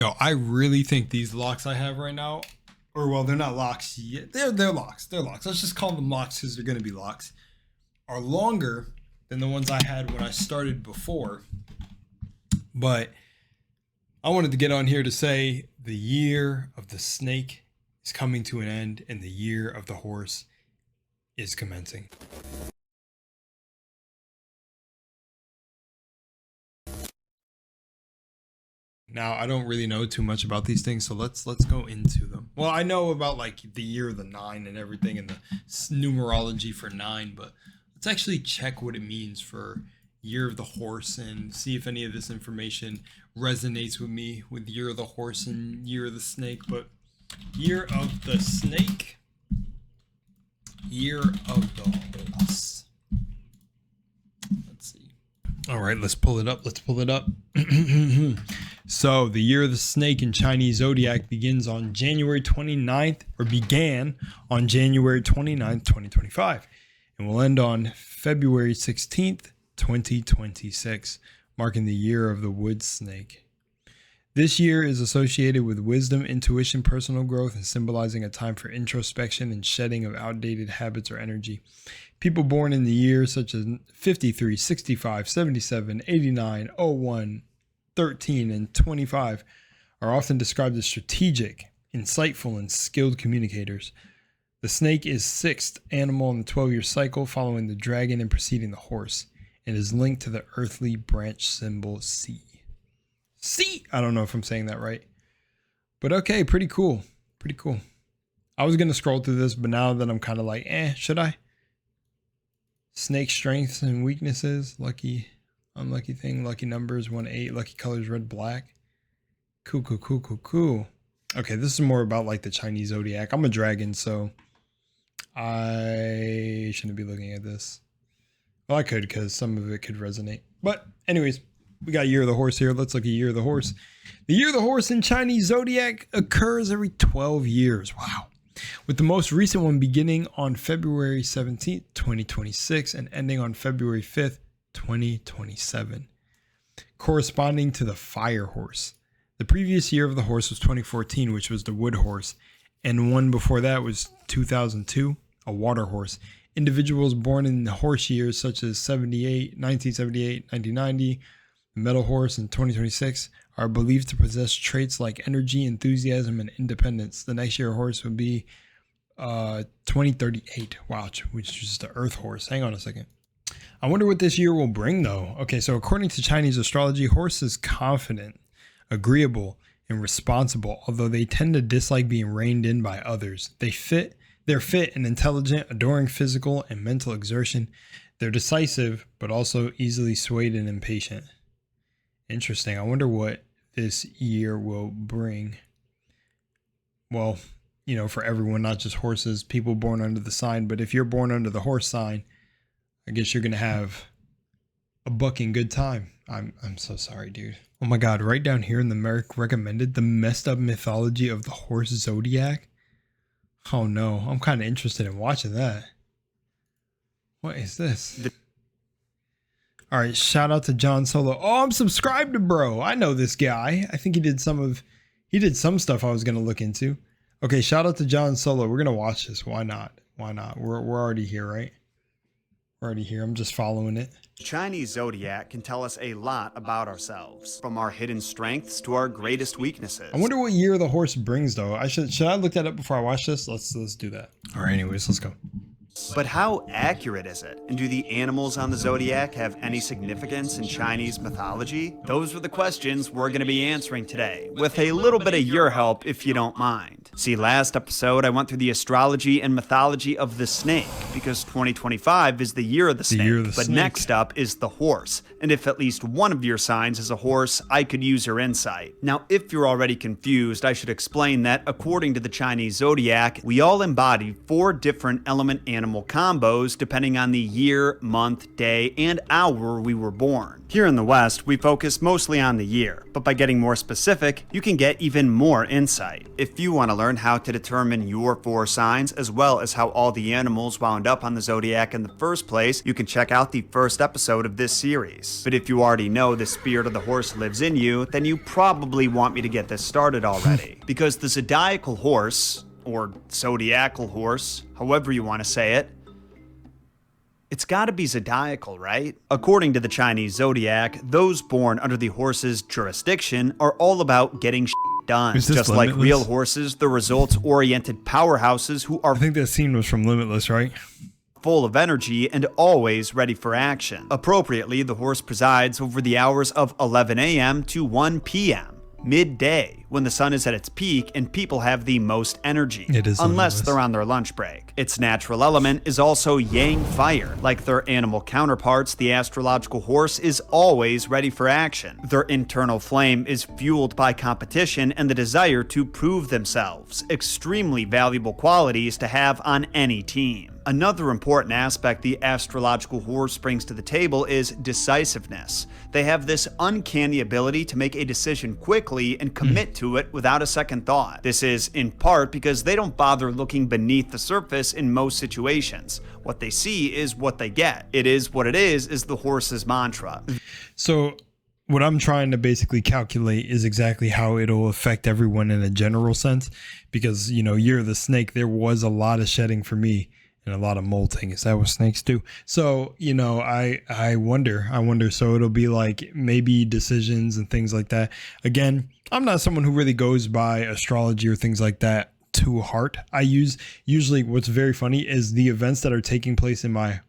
Yo, I really think these locks I have right now, or well, they're not locks yet. They're locks. They're locks. Let's just call them locks because they're going to be locks. Are longer than the ones I had when I started before. But I wanted to get on here to say the year of the snake is coming to an end and the year of the horse is commencing. Now, I don't really know too much about these things, so let's go into them. Well, I know about like the year of the 9 and everything and the numerology for 9, but let's actually check what it means for year of the horse and see if any of this information resonates with me with year of the horse and year of the snake. But year of the snake, year of the horse. Let's see. All right, let's pull it up. So the year of the snake in Chinese zodiac begins on January 29th, or began on January 29th, 2025, and will end on February 16th, 2026, marking the year of the wood snake. This year is associated with wisdom, intuition, personal growth, and symbolizing a time for introspection and shedding of outdated habits or energy. People born in the years such as 53, 65, 77, 89, 01, 13, and 25 are often described as strategic, insightful, and skilled communicators. The snake is sixth animal in the 12-year cycle, following the dragon and preceding the horse, and is linked to the earthly branch symbol C. C! I don't know if I'm saying that right. But okay, pretty cool. Pretty cool. I was going to scroll through this, but now that I'm kind of like, should I? Snake strengths and weaknesses. Lucky, unlucky thing, lucky numbers, 1-8, lucky colors, red, black. Cool. Okay, this is more about like the Chinese zodiac. I'm a dragon, so I shouldn't be looking at this. Well, I could because some of it could resonate. But anyways, we got year of the horse here. Let's look at year of the horse. The year of the horse in Chinese zodiac occurs every 12 years. Wow. With the most recent one beginning on February 17th, 2026 and ending on February 5th, 2027. Corresponding to the fire horse. The previous year of the horse was 2014, which was the wood horse, and one before that was 2002, a water horse. Individuals born in the horse years such as 1978, 1990, the metal horse in 2026 are believed to possess traits like energy, enthusiasm, and independence. The next year horse would be 2038, wow, which is the earth horse. Hang on a second. I wonder what this year will bring though. Okay, so according to Chinese astrology, horse is confident, agreeable, and responsible, although they tend to dislike being reined in by others. They're fit and intelligent, adoring physical and mental exertion. They're decisive, but also easily swayed and impatient. Interesting. I wonder what this year will bring. Well, you know, for everyone, not just horses, people born under the sign. But if you're born under the horse sign, I guess you're going to have a bucking good time. I'm so sorry, dude. Oh my God. Right down here in the Merrick recommended, the messed up mythology of the horse zodiac. Oh no. I'm kind of interested in watching that. What is this? All right, shout out to John Solo. Oh, I'm subscribed to bro. I know this guy. I think he did some stuff I was gonna look into. Okay, shout out to John Solo. We're gonna watch this. Why not? We're already here, right? We're already here. I'm just following it. Chinese zodiac can tell us a lot about ourselves, from our hidden strengths to our greatest weaknesses. I wonder what year the horse brings though. Should I look that up before I watch this? Let's do that. All right, anyways, let's go. But how accurate is it? And do the animals on the zodiac have any significance in Chinese mythology? Those are the questions we're going to be answering today, with a little bit of your help if you don't mind. See, last episode I went through the astrology and mythology of the snake, because 2025 is the year of the snake. But next up is the horse, and if at least one of your signs is a horse, I could use your insight. Now, if you're already confused, I should explain that according to the Chinese zodiac, we all embody 4 different animal animal combos depending on the year, month, day, and hour we were born. Here in the West, we focus mostly on the year, but by getting more specific, you can get even more insight. If you want to learn how to determine your 4 signs, as well as how all the animals wound up on the zodiac in the first place, you can check out the first episode of this series. But if you already know the spirit of the horse lives in you, then you probably want me to get this started already. Because the zodiacal horse, or zodiacal horse, however you want to say it, it's gotta be zodiacal, right? According to the Chinese zodiac, those born under the horse's jurisdiction are all about getting done. Just like real horses, the results-oriented powerhouses who are— I think that scene was from Limitless, right? Full of energy and always ready for action. Appropriately, the horse presides over the hours of 11 a.m. to 1 p.m., midday, when the sun is at its peak and people have the most energy, unless they're on their lunch break. Its natural element is also yang fire. Like their animal counterparts, the astrological horse is always ready for action. Their internal flame is fueled by competition and the desire to prove themselves, extremely valuable qualities to have on any team. Another important aspect the astrological horse brings to the table is decisiveness. They have this uncanny ability to make a decision quickly and commit to it without a second thought. This is in part because they don't bother looking beneath the surface in most situations. What they see is what they get. It is what it is the horse's mantra. So what I'm trying to basically calculate is exactly how it'll affect everyone in a general sense, because, you know, Year of the Snake, there was a lot of shedding for me and a lot of molting. Is that what snakes do? So, you know, I wonder, so it'll be like maybe decisions and things like that. Again, I'm not someone who really goes by astrology or things like that to heart. Usually what's very funny is the events that are taking place in my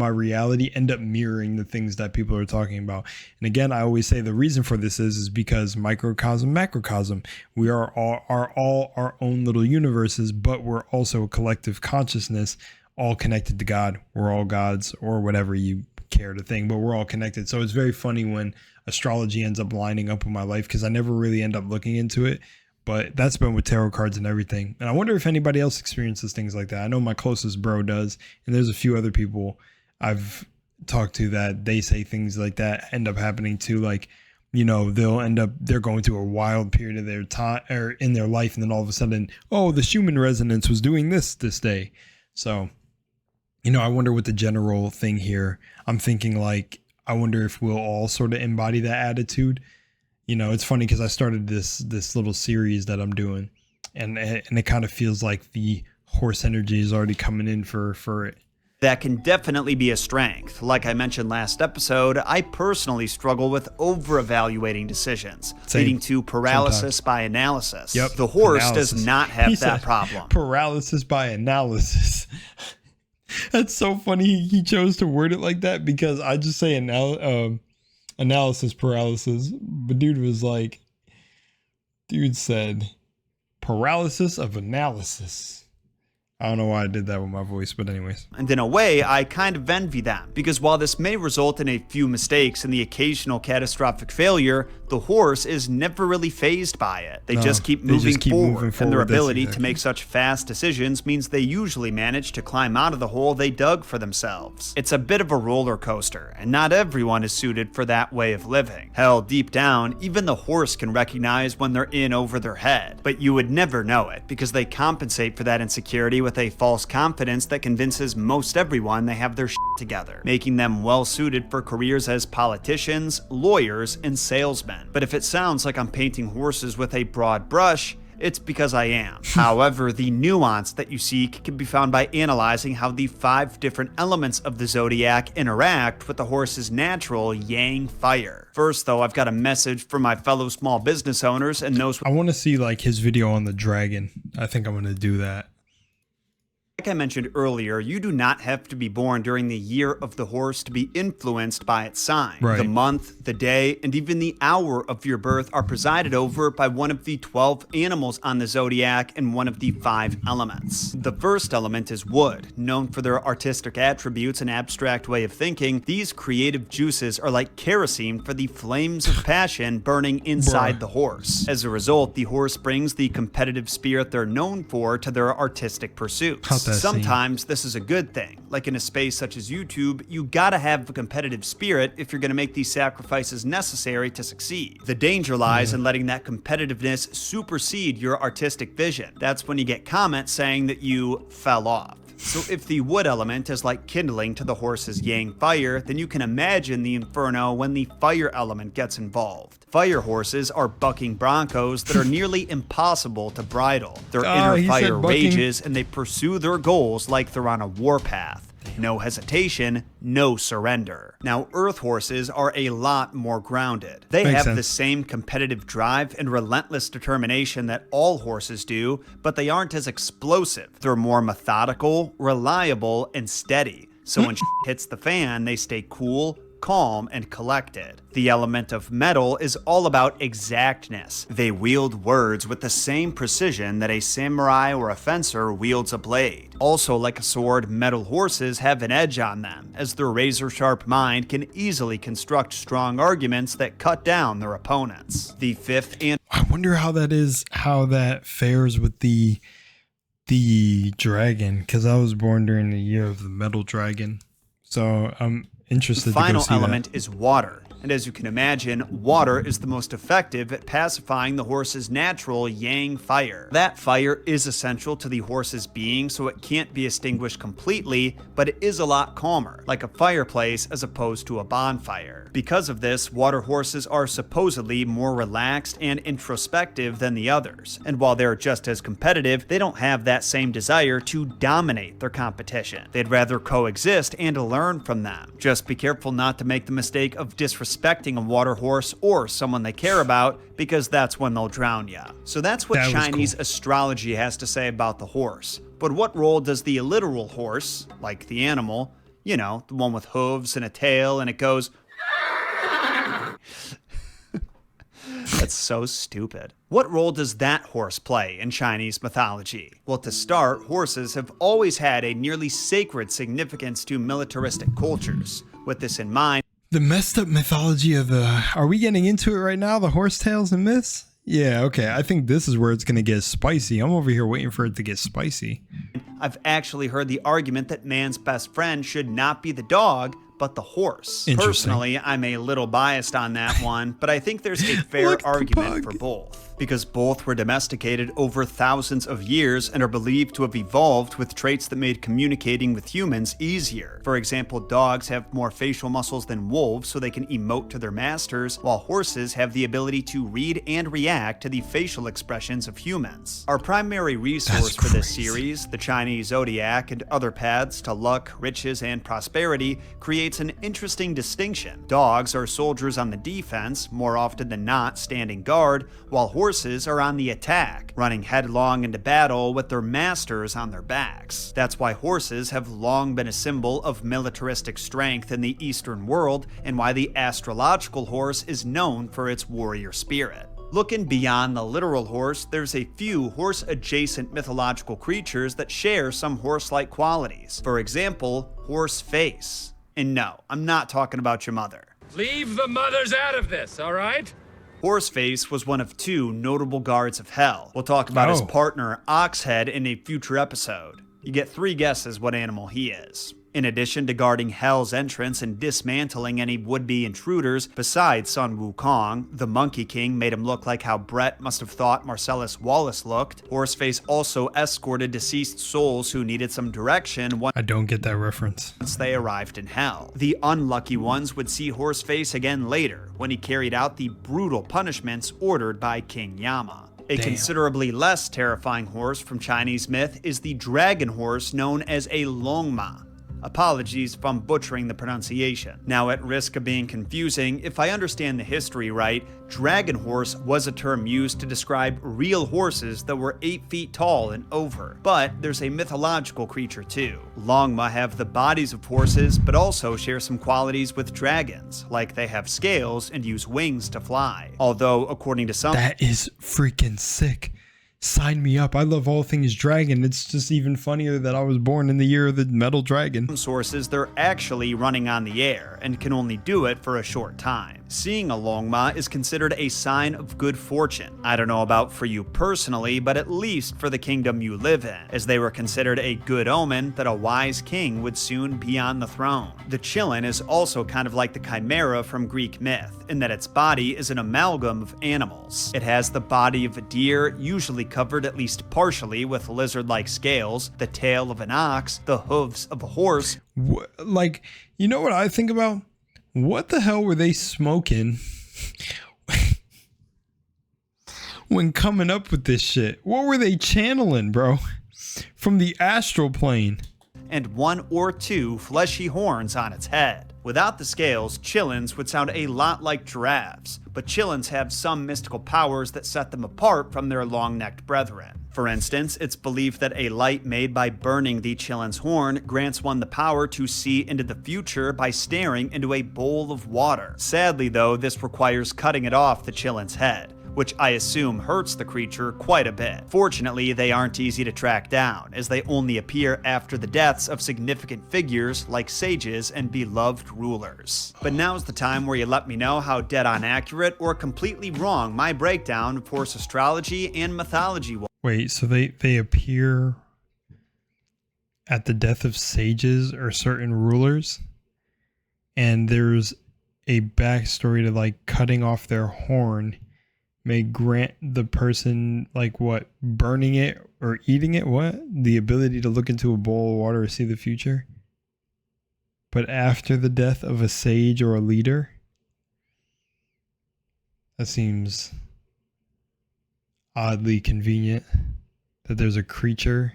reality end up mirroring the things that people are talking about. And again, I always say the reason for this is because microcosm, macrocosm, we are all our own little universes, but we're also a collective consciousness, all connected to God. We're all gods, or whatever you care to think, but we're all connected. So it's very funny when astrology ends up lining up with my life, because I never really end up looking into it. But that's been with tarot cards and everything. And I wonder if anybody else experiences things like that. I know my closest bro does. And there's a few other people I've talked to that they say things like that end up happening too. Like, you know, they're going through a wild period of their time or in their life. And then all of a sudden, oh, the Schumann resonance was doing this day. So, you know, I wonder what the general thing here. I'm thinking like, I wonder if we'll all sort of embody that attitude. You know, it's funny because I started this little series that I'm doing, and it kind of feels like the horse energy is already coming in for it. That can definitely be a strength. Like I mentioned last episode, I personally struggle with over-evaluating decisions, leading to paralysis by analysis. Yep. The horse does not have that problem. Paralysis by analysis. That's so funny. He chose to word it like that, because I just say analysis paralysis, but dude said paralysis of analysis. I don't know why I did that with my voice, but anyways. And in a way, I kind of envy them, because while this may result in a few mistakes and the occasional catastrophic failure, the horse is never really fazed by it. They just keep moving forward, and their ability to make such fast decisions means they usually manage to climb out of the hole they dug for themselves. It's a bit of a roller coaster, and not everyone is suited for that way of living. Hell, deep down, even the horse can recognize when they're in over their head, but you would never know it, because they compensate for that insecurity with a false confidence that convinces most everyone they have their shit together, making them well suited for careers as politicians, lawyers, and salesmen. But if it sounds like I'm painting horses with a broad brush, it's because I am. However, the nuance that you seek can be found by analyzing how the 5 different elements of the zodiac interact with the horse's natural yang fire. First, though, I've got a message for my fellow small business owners and those— I want to see like his video on the dragon. I think I'm going to do that. Like I mentioned earlier, you do not have to be born during the year of the horse to be influenced by its sign. Right. The month, the day, and even the hour of your birth are presided over by one of the 12 animals on the zodiac and one of the 5 elements. The first element is wood. Known for their artistic attributes and abstract way of thinking, these creative juices are like kerosene for the flames of passion burning inside the horse. As a result, the horse brings the competitive spirit they're known for to their artistic pursuits. that scene. sometimes this is a good thing. Like in a space such as YouTube, you gotta have a competitive spirit if you're gonna make these sacrifices necessary to succeed. The danger lies in letting that competitiveness supersede your artistic vision. That's when you get comments saying that you fell off. So if the wood element is like kindling to the horse's yang fire, then you can imagine the inferno when the fire element gets involved. Fire horses are bucking broncos that are nearly impossible to bridle. Their inner fire rages and they pursue their goals like they're on a warpath. No hesitation, no surrender. Now, earth horses are a lot more grounded. They have the same competitive drive and relentless determination that all horses do, but they aren't as explosive. They're more methodical, reliable, and steady. So when shit hits the fan, they stay cool, calm, and collected. The element of metal is all about exactness. They wield words with the same precision that a samurai or a fencer wields a blade. Also, like a sword, metal horses have an edge on them, as their razor-sharp mind can easily construct strong arguments that cut down their opponents. The fifth and I wonder how that fares with the dragon, because I was born during the year of the metal dragon. So I'm interested to go see that. The final element is water. And as you can imagine, water is the most effective at pacifying the horse's natural yang fire. That fire is essential to the horse's being, so it can't be extinguished completely, but it is a lot calmer, like a fireplace as opposed to a bonfire. Because of this, water horses are supposedly more relaxed and introspective than the others. And while they're just as competitive, they don't have that same desire to dominate their competition. They'd rather coexist and learn from them. Just be careful not to make the mistake of disrespecting a water horse or someone they care about, because that's when they'll drown ya. So that's what Chinese astrology has to say about the horse. But what role does the literal horse, like the animal, you know, the one with hooves and a tail and it goes... That's so stupid. What role does that horse play in Chinese mythology? Well, to start, horses have always had a nearly sacred significance to militaristic cultures. With this in mind, the messed up mythology of are we getting into it right now? The horse tales and myths? Yeah, okay. I think this is where it's going to get spicy. I'm over here waiting for it to get spicy. I've actually heard the argument that man's best friend should not be the dog, but the horse. Personally, I'm a little biased on that one, but I think there's a fair argument for both. Because both were domesticated over thousands of years and are believed to have evolved with traits that made communicating with humans easier. For example, dogs have more facial muscles than wolves, so they can emote to their masters, while horses have the ability to read and react to the facial expressions of humans. Our primary resource for this series, the Chinese zodiac and other paths to luck, riches, and prosperity, creates an interesting distinction. Dogs are soldiers on the defense, more often than not standing guard, while horses are on the attack, running headlong into battle with their masters on their backs. That's why horses have long been a symbol of militaristic strength in the Eastern world, and why the astrological horse is known for its warrior spirit. Looking beyond the literal horse, there's a few horse-adjacent mythological creatures that share some horse-like qualities. For example, horse face. And no, I'm not talking about your mother. Leave the mothers out of this, all right? Horseface was one of two notable guards of hell. We'll talk about his partner, Oxhead, in a future episode. You get 3 guesses what animal he is. In addition to guarding Hell's entrance and dismantling any would-be intruders, besides Sun Wukong, the Monkey King made him look like how Brett must have thought Marcellus Wallace looked. Horseface also escorted deceased souls who needed some direction I don't get that reference. Once they arrived in Hell. The unlucky ones would see Horseface again later, when he carried out the brutal punishments ordered by King Yama. A considerably less terrifying horse from Chinese myth is the dragon horse known as a Longma. Apologies if I'm butchering the pronunciation. Now, at risk of being confusing, if I understand the history right, dragon horse was a term used to describe real horses that were 8 feet tall and over. But there's a mythological creature too. Longma have the bodies of horses, but also share some qualities with dragons, like they have scales and use wings to fly. Although, according to some... That is freaking sick. Sign me up. I love all things dragon. It's just even funnier that I was born in the year of the metal dragon. Some sources, they're actually running on the air and can only do it for a short time. Seeing a longma is considered a sign of good fortune. I don't know about for you personally, but at least for the kingdom you live in, as they were considered a good omen that a wise king would soon be on the throne. The Chillin is also kind of like the chimera from Greek myth, in that its body is an amalgam of animals. It has the body of a deer, usually covered at least partially with lizard-like scales, the tail of an ox, the hooves of a horse. Like, you know what I think about? What the hell were they smoking when coming up with this shit? What were they channeling, bro? From the astral plane. And 1 or 2 fleshy horns on its head. Without the scales, Chillins would sound a lot like giraffes, but Chillins have some mystical powers that set them apart from their long-necked brethren. For instance, it's believed that a light made by burning the Chillin's horn grants one the power to see into the future by staring into a bowl of water. Sadly though, this requires cutting it off the Chillin's head, which I assume hurts the creature quite a bit. Fortunately, they aren't easy to track down, as they only appear after the deaths of significant figures like sages and beloved rulers. But now's the time where you let me know how dead-on accurate or completely wrong my breakdown of Horse astrology and mythology was. Wait, so they appear at the death of sages or certain rulers, and there's a backstory to like cutting off their horn may grant the person, like, what, burning it or eating it, what? The ability to look into a bowl of water or see the future? But after the death of a sage or a leader? That seems oddly convenient, that there's a creature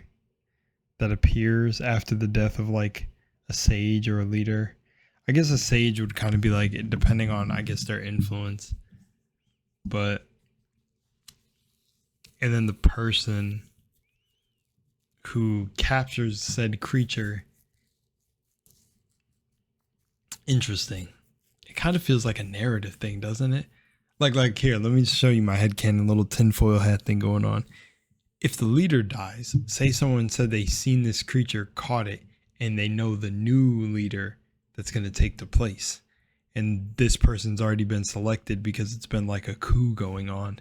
that appears after the death of, like, a sage or a leader. I guess a sage would kind of be like, depending on, I guess, their influence. But... and then the person who captures said creature. Interesting. It kind of feels like a narrative thing, doesn't it? Like here, let me show you my headcanon little tinfoil hat thing going on. If the leader dies, say someone said they seen this creature, caught it, and they know the new leader that's going to take the place. And this person's already been selected because it's been like a coup going on.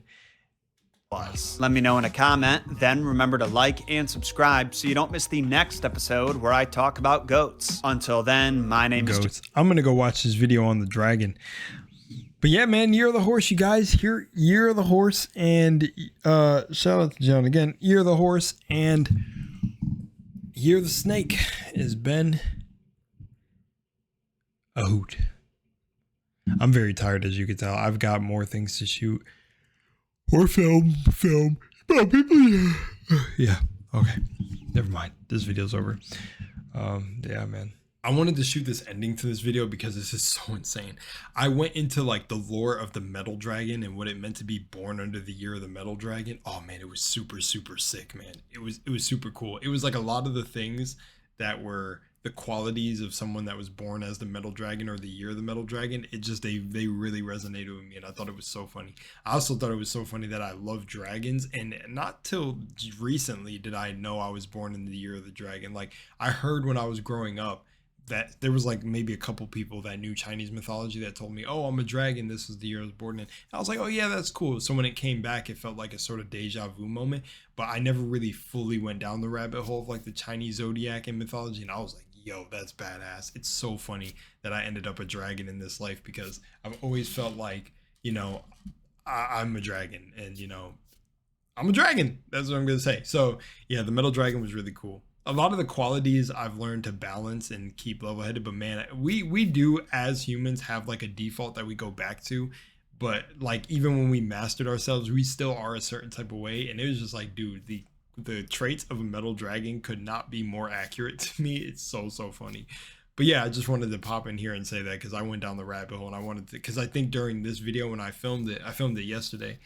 Let me know in a comment, then remember to like and subscribe so you don't miss the next episode where I talk about goats. Until then, my name is... Goats. I'm gonna go watch this video on the dragon. But yeah, man, Year of the Horse, you guys. Here, Year of the Horse, and shout out to John again. Year of the Horse and Year of the Snake has been a hoot. I'm very tired, as you can tell. I've got more things to shoot. Or film. Oh, people, yeah. Okay. Never mind. This video's over. Yeah, man. I wanted to shoot this ending to this video because this is so insane. I went into like the lore of the metal dragon and what it meant to be born under the year of the metal dragon. Oh man, it was super sick, man. It was super cool. It was like a lot of the things that were the qualities of someone that was born as the metal dragon or the year of the metal dragon. It just, they really resonated with me, and I thought it was so funny. I also thought it was so funny that I love dragons, and not till recently did I know I was born in the year of the dragon. Like, I heard when I was growing up that there was like maybe a couple people that knew Chinese mythology that told me, oh, I'm a dragon, this is the year I was born in. And I was like, oh yeah, that's cool. So when it came back, it felt like a sort of deja vu moment, but I never really fully went down the rabbit hole of like the Chinese zodiac and mythology, and I was like, yo, that's badass. It's so funny that I ended up a dragon in this life, because I've always felt like, you know, I'm a dragon, and, you know, I'm a dragon. That's what I'm going to say. So yeah, the metal dragon was really cool. A lot of the qualities I've learned to balance and keep level-headed, but man, we do as humans have like a default that we go back to, but like even when we mastered ourselves, we still are a certain type of way. And it was just like, dude, the traits of a metal dragon could not be more accurate to me. It's so funny. But yeah, I just wanted to pop in here and say that because I went down the rabbit hole, and I wanted to, because I think during this video when I filmed it yesterday,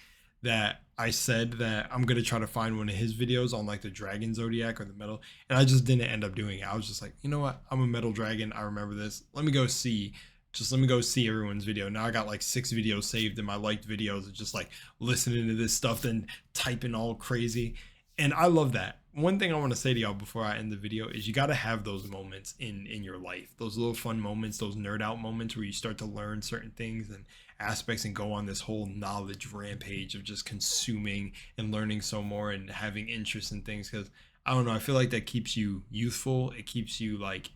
that I said that I'm going to try to find one of his videos on like the dragon zodiac or the metal, and I just didn't end up doing it. I was just like, you know what? I'm a metal dragon. I remember this. Let me go see. just let me go see everyone's video. Now I got like 6 videos saved in my liked videos of just like listening to this stuff, then typing all crazy. And I love that. One thing I want to say to y'all before I end the video is you got to have those moments in your life, those little fun moments, those nerd out moments where you start to learn certain things and aspects and go on this whole knowledge rampage of just consuming and learning so more and having interest in things. Because I don't know, I feel like that keeps you youthful. It keeps you like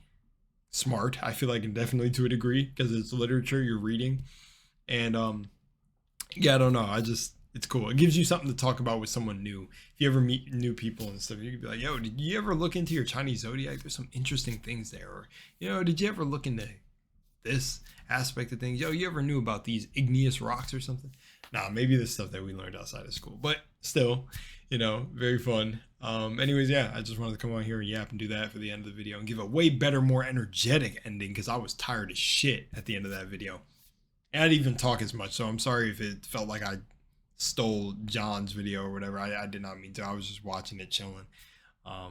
smart. I feel like, and definitely to a degree, because it's literature you're reading. And yeah, I don't know, it's cool. It gives you something to talk about with someone new. If you ever meet new people and stuff, you can be like, yo, did you ever look into your Chinese zodiac? There's some interesting things there. Or, you know, did you ever look into this aspect of things? Yo, you ever knew about these igneous rocks or something? Nah, maybe the stuff that we learned outside of school, but still, you know, very fun. Anyways, yeah, I just wanted to come on here and yap and do that for the end of the video and give a way better, more energetic ending, because I was tired as shit at the end of that video. And I didn't even talk as much, so I'm sorry if it felt like I stole John's video or whatever. I did not mean to. I was just watching it, chilling. I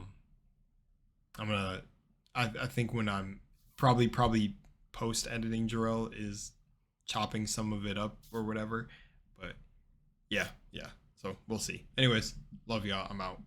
think when I'm probably post editing, Jarrell is chopping some of it up or whatever. But yeah. So we'll see. Anyways, love y'all. I'm out.